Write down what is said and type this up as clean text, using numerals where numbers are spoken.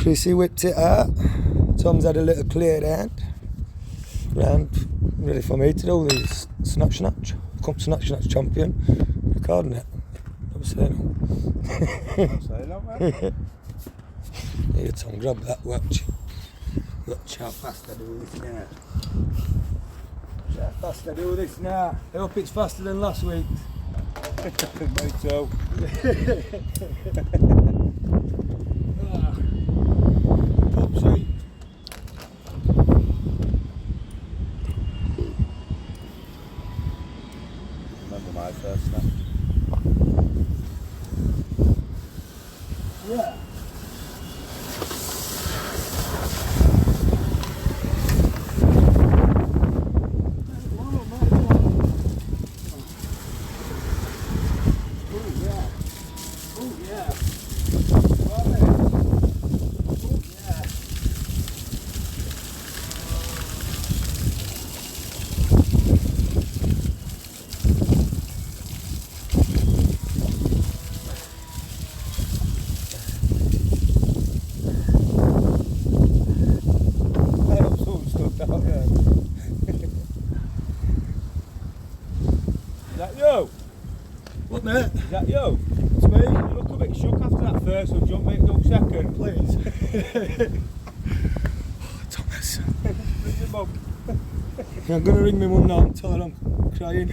Chrissy whipped it out. Tom's had a little clear down. Round, ready for me to do this snatch. Come snatch champion. Recording it. Never say no. Say that, man. Here, Tom, grab that watch. Watch how fast I do this now. Watch how fast I do this now. I hope it's faster than last week. Me too. Top seat. Remember my first snap. Yeah. Is that you? What, mate? Is that you? It's me. You look a bit shook after that first one. Do you want me to do second? Please. Thomas. Bring your mum. I'm going to ring my mum now and tell her I'm crying.